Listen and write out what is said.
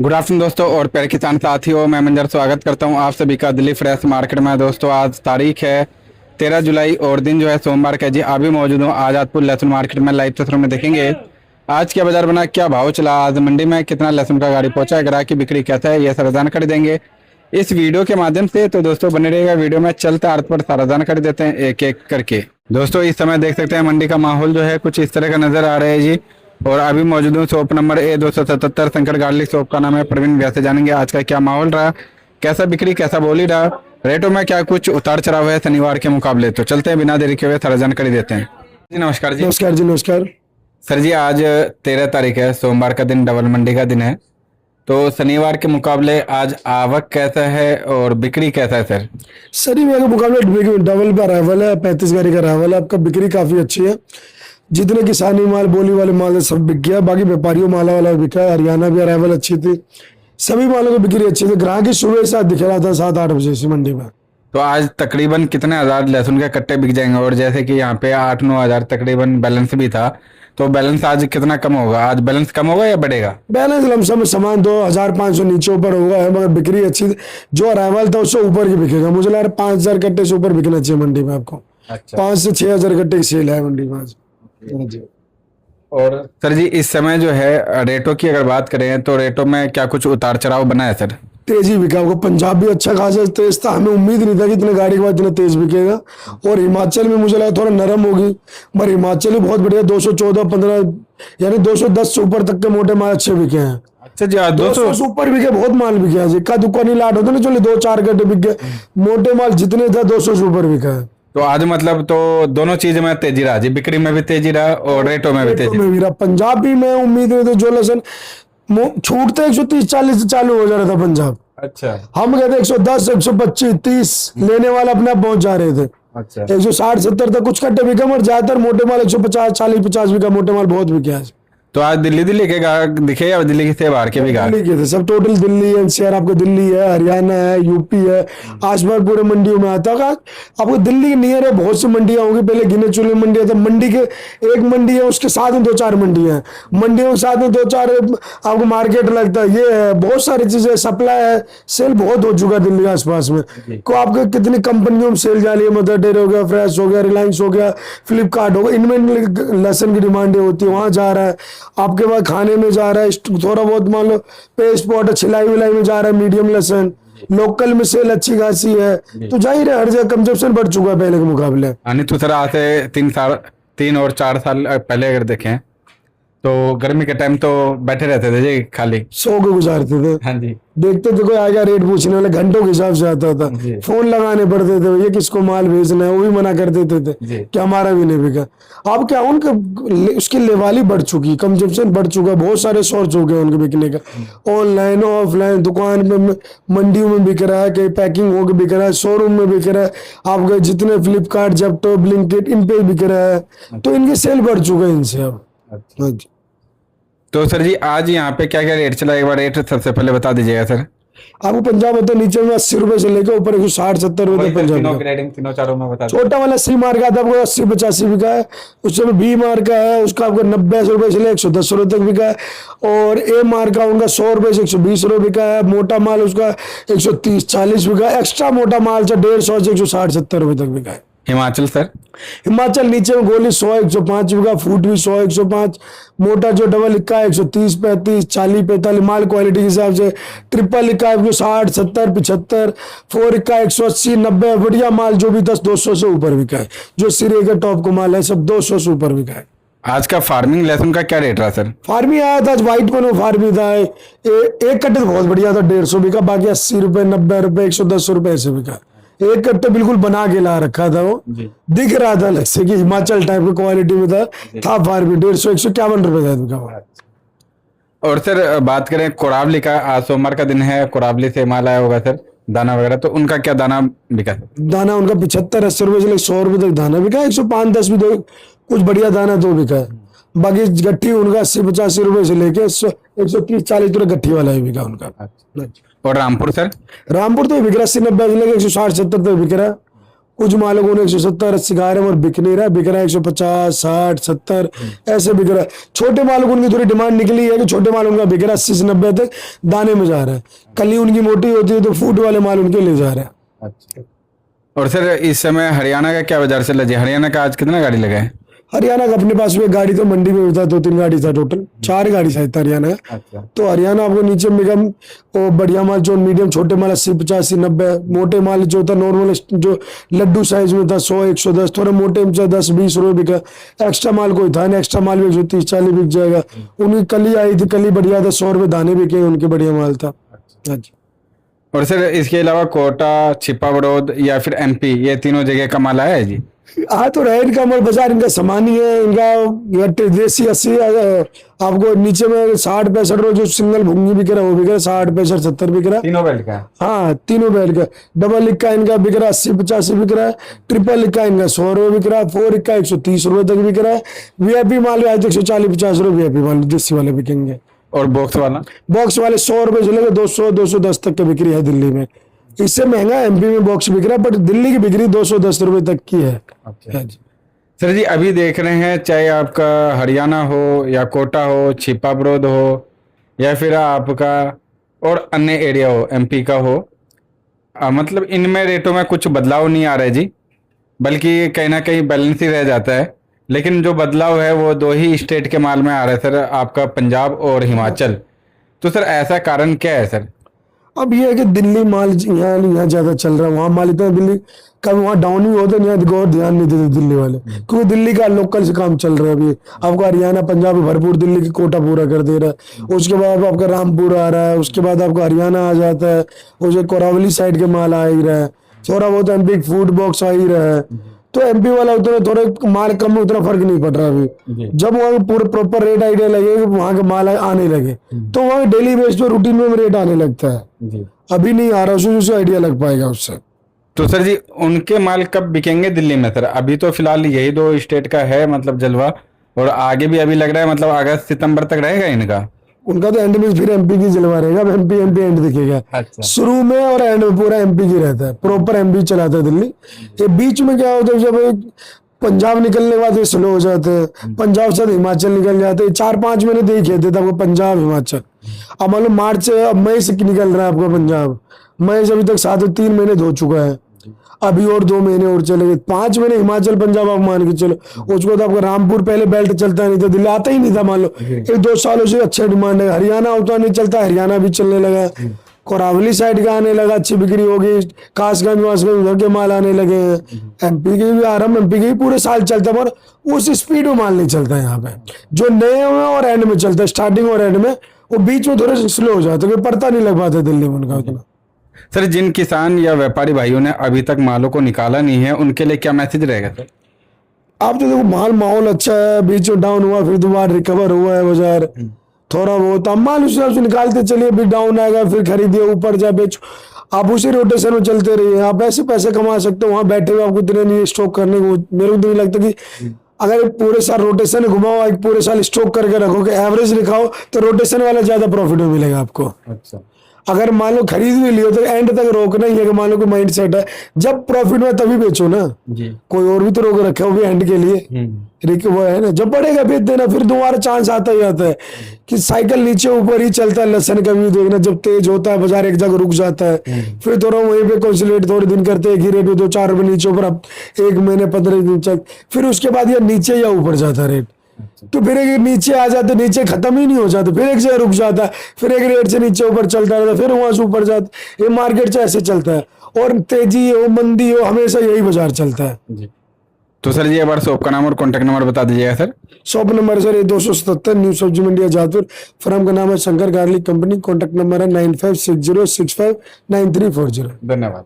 Good afternoon दोस्तों और प्यारे किसान साथियों, मैं मंजर स्वागत करता हूं आप सभी का दिल्ली फ्रेश मार्केट में। दोस्तों आज तारीख है 13 जुलाई और दिन जो है सोमवार का। जी अभी मौजूद हूं आजादपुर लहसुन मार्केट में। लाइव तस्वीरों में देखेंगे आज क्या बाजार बना, क्या भाव चला, आज मंडी में कितना लहसुन का गाड़ी पहुंचा है, ग्राहक की बिक्री कैसा है, ये सारा जानकारी देंगे इस वीडियो के माध्यम से। तो दोस्तों बने रहेगा वीडियो में, चलते अर्थ पर सारा जानकारी देते हैं एक एक करके। दोस्तों इस समय देख सकते हैं मंडी का माहौल जो है कुछ इस तरह का नजर आ रहा है जी। और अभी मौजूद हूँ shop number A277 Shankar garlic shop का नाम है। प्रवीण भैया से जानेंगे आज का क्या माहौल रहा, कैसा बिक्री, कैसा बोली रहा, रेटों में क्या कुछ उतार चढ़ाव है शनिवार के मुकाबले। तो चलते हैं बिना देरी के हुए सारा जानकारी देते हैं जी। नमस्कार जी। नमस्कार जी। नमस्कार सर जी, आज 13 तारीख है, सोमवार का दिन, डबल मंडी का दिन है। तो शनिवार के मुकाबले आज आवक कैसा है और बिक्री कैसा है सर? शनिवार के मुकाबले डबल पे अराइवल है, 35 गाड़ी का अराइवल है। आपका बिक्री काफी अच्छी है। जितने किसानी माल, बोली वाले माल है, सब बिक गया। बाकी व्यापारियों माला वाला बिका है। हरियाणा भी अराइवल अच्छी थी, सभी मालों की बिक्री अच्छी थी। ग्राहक की सुबह से दिख रहा था 7-8 बजे से मंडी में। तो आज तकरीबन कितने हजार लहसुन के कट्टे बिक जाएंगे? और जैसे कि यहाँ पे 8-9 हजार तकरीबन बैलेंस भी था, तो बैलेंस आज कितना कम होगा? आज बैलेंस कम होगा या बढ़ेगा? बैलेंस लमसम में सामान 2500 नीचे ऊपर होगा है, मगर बिक्री अच्छी थी। जो अराइवल था उससे ऊपर की बिकेगा। मुझे लग रहा है 5000 कट्टे से ऊपर बिकना चाहिए मंडी में आपको। अच्छा। 5 से 6000 कट्टे की सेल है मंडी में आज जी। और सर जी इस समय जो है रेटों की अगर बात करें तो रेटों में क्या कुछ उतार चढ़ाव बना है सर? तेजी बिका होगा। पंजाब भी अच्छा खासा तेज था, हमें उम्मीद नहीं था कि इतने गाड़ी के बाद इतना तेज बिकेगा। और हिमाचल में मुझे लगा थोड़ा नरम होगी, मगर हिमाचल भी बहुत बढ़िया। 214-15 यानी 210 से ऊपर तक के मोटे माल अच्छे बिके हैं। अच्छा जी, 200 से ऊपर बिके, बहुत माल बिके हैं। इक्का दुक्का नहीं लाट होता ना, चलो 2-4 गड्ढे बिक गए। मोटे माल जितने था 200 से ऊपर बिका है। तो आज मतलब तो दोनों चीज में तेजी रहा जी, बिक्री में भी तेजी रहा और रेटों में भी तेजी रहा। पंजाब भी मैं उम्मीद नहीं थी, जो लहसुन छूटते 130-40 से चालू हो जा रहा था पंजाब। अच्छा। हम कहते 110, 125, 30 लेने वाले अपने आप पहुंच जा रहे थे। अच्छा। 160-70 तक कुछ कट्टे बिके, और ज्यादातर मोटे माल 150, 40-50 बिका। मोटे माल बहुत बिके आज। तो आज दिल्ली के गाहक दिखे या दिल्ली से बाहर के भी गाहक? दिल्ली के थे सब। टोटल दिल्ली एनसीआर, आपको दिल्ली है, हरियाणा है, यूपी है, आसपास पूरे मंडियों में आता है। आपको दिल्ली के नियर है, बहुत सी मंडियां होंगी। पहले गिने चुने मंडियां था। मंडी के एक मंडी है, उसके साथ में 2-4 मंडियां हैं। मंडियों के साथ में 2-4 आपको मार्केट लगता है। ये है, बहुत सारी चीजें, सप्लाई है, सेल बहुत हो चुका है दिल्ली के आसपास में। को आपको कितनी कंपनियों में सेल जा रही है। मदर डेयर हो गया, फ्रेश हो गया, रिलायंस हो गया, फ्लिपकार्ट हो गया, इनमें लहसुन की डिमांडें होती है, वहां जा रहा है। आपके पास खाने में जा रहा है, थोड़ा बहुत मान लो पेस्ट पॉट छिलाई विलाई में जा रहा है, मीडियम लहसुन। लोकल में सेल अच्छी खासी है, तो जाहिर है हर जगह कंजप्शन बढ़ चुका है पहले के मुकाबले। यानी तो सर आज से 3 और 4 साल पहले अगर देखें तो गर्मी के टाइम तो बैठे रहते थे जी, खाली 100 के गुजारते थे। हाँ जी। देखते थे कोई आएगा रेट पूछने वाले, घंटों के हिसाब से आता था। फोन लगाने पड़ते थे, ये किसको माल भेजना है, वो भी मना कर देते थे कि हमारा भी नहीं बिका। अब क्या उनका उसकी लेवाली बढ़ चुकी, कंजप्शन बढ़ चुका, बहुत सारे सोर्स हो गए उनके बिकने का। ऑनलाइन, ऑफलाइन, दुकान में, मंडियों में बिक रहा है, कहीं पैकिंग होकर बिक रहा है, शोरूम में बिक रहा है। आपके जितने फ्लिपकार्ट, जेप्टो, ब्लिंकिट, इन पे बिक रहा है, तो इनकी सेल बढ़ चुका है इनसे अब। तो सर जी आज यहाँ पे क्या क्या रेट चला, एक बार रेट सबसे पहले बता दीजिएगा सर। आपको पंजाब होता है नीचे में 80 रुपए से लेकर ऊपर 160-70 रुपए पंजाब का। तीनों चारों में बता। छोटा वाला C मार्क का था, आपको 80-85 बिका है। उससे B मार्क का है, उसका आपको 90 रुपए से लेकर 110 रुपए तक बिका है। और A मार्क का उनका 100 रुपए से 120 रुपए बिका है। मोटा माल उसका 130-40 बिका है। एक्स्ट्रा मोटा माल से 150 से 160-70 रुपए तक बिका है। हिमाचल सर? हिमाचल नीचे में गोली 100-105 बिका, फूट भी 100-105। मोटा जो डबल इक्का है 130-35, 40-45 माल क्वालिटी के हिसाब से। ट्रिपल इक्का है 60-70-75, 4 इक्का 180-90। बढ़िया माल जो भी 10-200 से ऊपर बिका है। जो सिरे का टॉप का माल है सब 200 से ऊपर बिका है। आज का फार्मिंग लहसुन का क्या रेट रहा सर? फार्मी आया था आज, व्हाइट में फार्मी था। एक कट्टे तो बहुत बढ़िया था, 150 बिका। बाकी 80 रुपए, 90 रुपए, 110 रुपए ऐसे बिका। एक कट्टे बिल्कुल बना के ला रखा था, वो दिख रहा था अलग से कि हिमाचल टाइप की क्वालिटी में था फार्मी। 150-151 रुपए था बिका। और सर बात करें कोरावली का, आज सोमवार का दिन है, कोरावली से माल आया होगा सर, दाना वगैरह, तो उनका क्या दाना बिका? दाना उनका 75-80 रुपए से लेकर 100 रुपए तक दाना बिका। 105-10 भी दो, कुछ बढ़िया दाना तो बिका है। बाकी गट्ठी उनका 80-85 रुपए से लेके 130-40 रुपए गट्ठी वाला ही बिका उनका। और रामपुर सर? रामपुर तो बिक रहा 80-90 से लेकर 160-70 तक बिक रहा है। कुछ मालों को 170-80 खा रहे हैं और बिक नहीं रहा, बिक रहा है 150, 60, 70 ऐसे बिक रहा है। छोटे मालों को उनकी थोड़ी डिमांड निकली है कि छोटे मालों का बिक रहा है 80 से 90 तक दाने में जा रहा है। कली उनकी मोटी होती है तो फूड वाले माल उनके ले जा रहे हैं। अच्छा। और सर इस समय हरियाणा का क्या बाजार चल रहा है? हरियाणा का आज कितना गाड़ी लगा है? हरियाणा का अपने पास में गाड़ी तो मंडी में था, 2-3 गाड़ी था, टोटल 4 गाड़ी शायद था हरियाणा का। अच्छा। तो हरियाणा आपको नीचे मिगम वो बढ़िया माल जो मीडियम छोटे माल 80, 85, 90, मोटे माल जो था नॉर्मल जो लड्डू साइज में था 100, 110, थोड़े मोटे में 10, 20 रुपए बिका। एक्स्ट्रा माल कोई था नहीं, एक्स्ट्रा माल भी 130, 40 बिक जाएगा। उनकी कली आई थी, कली बढ़िया था, 100 रुपए दाने बिके, उनके बढ़िया माल था। हाँ जी। और सर इसके अलावा कोटा, छिपा बड़ौद या फिर एमपी, ये तीनों जगह का माल आया है जी? हाँ तो रहे इनका माल बाजार इनका समान ही है। इनका देसी 80 आपको नीचे में 60-65 रुपए जो सिंगल भुंगी बिक रहा है वो बिक रहा है 60, 65, 70 बिक रहा है। तीनों बेल्ट का? हाँ तीनों बेल्ट का। डबल इक्का इनका बिक रहा है 80-85 बिक रहा है। ट्रिपल इक्का इनका 100 रुपए बिक रहा है। 4 इक्का 130 रुपए तक बिक रहा है। वीआईपी माल आज 140-50 रुपए वीआईपी माल देसी वाले बिकेंगे। और बॉक्स वाला? बॉक्स वाले 100 रुपए चलेंगे, 200-210 तक की बिक्री है दिल्ली में। इससे महंगा एमपी में बॉक्स बिक रहा है, बट दिल्ली की बिक्री 210 रुपए तक की है। अच्छा। सर जी अभी देख रहे हैं चाहे आपका हरियाणा हो या कोटा हो, छिपा बड़ौद हो या फिर आपका और अन्य एरिया हो, एमपी का हो, मतलब इनमें रेटों में कुछ बदलाव नहीं आ रहा है जी, बल्कि कहीं ना कहीं बैलेंस ही रह जाता है। लेकिन जो बदलाव है वो 2 ही स्टेट के माल में आ रहा है सर, आपका पंजाब और हिमाचल। तो सर ऐसा कारण क्या है सर? अब ये है कि दिल्ली माल यहाँ ज्यादा चल रहा है, वहाँ माल इतना दिल्ली कभी वहाँ डाउन ही होता है, यहाँ और ध्यान नहीं देते दिल्ली वाले, क्योंकि दिल्ली का लोकल से काम चल रहा है। अभी आपका हरियाणा पंजाब भरपूर दिल्ली की कोटा पूरा कर दे रहा है। उसके बाद आपका रामपुर आ रहा है, उसके बाद आपका हरियाणा आ जाता है, उसे कोरावली साइड के माल आ ही रहा है, थोड़ा बहुत एमपी फूड बॉक्स आ ही रहा है। तो एमपी वाला उतना थोड़े माल कम में उतना फर्क नहीं पड़ रहा अभी। जब वहाँ पूरे प्रॉपर रेट आइडिया लगे कि वहाँ के माल आने लगे तो वहाँ डेली बेस पे रूटीन में रेट आने लगता है। अभी नहीं आ रहा, उससे आइडिया लग पाएगा उससे। तो सर जी उनके माल कब बिकेंगे दिल्ली में सर? अभी तो फिलहाल यही 2 स्टेट का है मतलब जलवा, और आगे भी अभी लग रहा है मतलब अगस्त सितंबर तक रहेगा इनका। उनका तो एंड में फिर एमपी की जलवा रहेगा, एमपी एंड दिखेगा। अच्छा। शुरू में और एंड में पूरा एमपी की रहता है, प्रॉपर एमपी चलाता है दिल्ली। ये बीच में क्या होता है, जब पंजाब निकलने के बाद ये स्लो हो जाते हैं, पंजाब से हिमाचल निकल जाते हैं। 4-5 महीने तो ही खेलते थे आपको पंजाब हिमाचल। अब मालूम मार्च से मई से निकल रहा है आपका पंजाब, मई से अभी तक 3 महीने हो चुका है, अभी और 2 महीने और चलेंगे, 5 महीने हिमाचल पंजाब आप मान के चलो। उसके बाद आपका रामपुर पहले बेल्ट चलता नहीं था, दिल्ली आता ही नहीं था, मान लो 1-2 सालों से अच्छा डिमांड है। हरियाणा उतना नहीं चलता, हरियाणा भी चलने लगा, कोरावली साइड का आने लगा, अच्छी बिक्री होगी, कासगंज वासगंज उधर के माल आने लगे हैं। एमपी के भी आराम, एमपी के भी पूरे साल चलता है, पर उस स्पीड में माल नहीं चलता यहाँ पे। जो नए हुए और एंड में चलता है, स्टार्टिंग और एंड में, वो बीच में थोड़े स्लो हो जाते हैं, पड़ता नहीं लग पाता दिल्ली में उनका उतना। सर जिन किसान या व्यापारी भाइयों ने अभी तक मालों को निकाला नहीं है उनके लिए क्या मैसेज रहेगा सर? आप तो देखो माहौल अच्छा है, बीच में डाउन हुआ फिर दोबारा रिकवर हुआ है बाजार, थोड़ा बहुत आप माल उस हिसाब से निकालते चलिए, फिर डाउन आएगा फिर खरीदिए, ऊपर जाए बेचो, आप उसी रोटेशन में चलते रहिए। आप ऐसे पैसे कमा सकते हो, वहां बैठे हुए आपको इतने नहीं स्टॉक करने को। मेरे को तो नहीं लगता कि अगर पूरे साल रोटेशन घुमाओ, एक पूरे साल स्टॉक करके रखो कि एवरेज लिखाओ, तो रोटेशन वाला ज्यादा प्रॉफिट में मिलेगा आपको। अच्छा। अगर मान लो खरीद भी लियो तो एंड तक रोकना ही है कि मान लो कोई माइंड सेट है, जब प्रॉफिट में तभी बेचो ना जी। कोई और भी तो रोक रखा है वो भी एंड के लिए, वो है ना, जब बढ़ेगा बेच देना, फिर दोबारा चांस आता ही आता है कि साइकिल नीचे ऊपर ही चलता है। लहसन का भी देखना, जब तेज होता है बाजार एक जगह रुक जाता है, फिर थोड़ा वहीं पे कंसोलिडेट थोड़े दिन करते हैं, गिरे पे 2-4 रुपए नीचे ऊपर, अब 1 महीने 15 दिन चल, फिर उसके बाद ये नीचे या ऊपर जाता है रेट। तो फिर एक नीचे आ जाते, नीचे खत्म ही नहीं हो जाता, फिर एक जगह रुक जाता है, फिर एक रेट से नीचे ऊपर चलता रहता, फिर वहां से ऊपर जाता। ये मार्केट से ऐसे चलता है, और तेजी हो मंदी हो हमेशा यही बाजार चलता है जी। तो सर जी एक बार शॉप का नाम और कॉन्टेक्ट नंबर बता दीजिएगा सर। शॉप नंबर सर ये 277 न्यू सब्जी मंडी जादपुर। फर्म का नाम है Shankar garlic company. Contact number है 9560659340। धन्यवाद।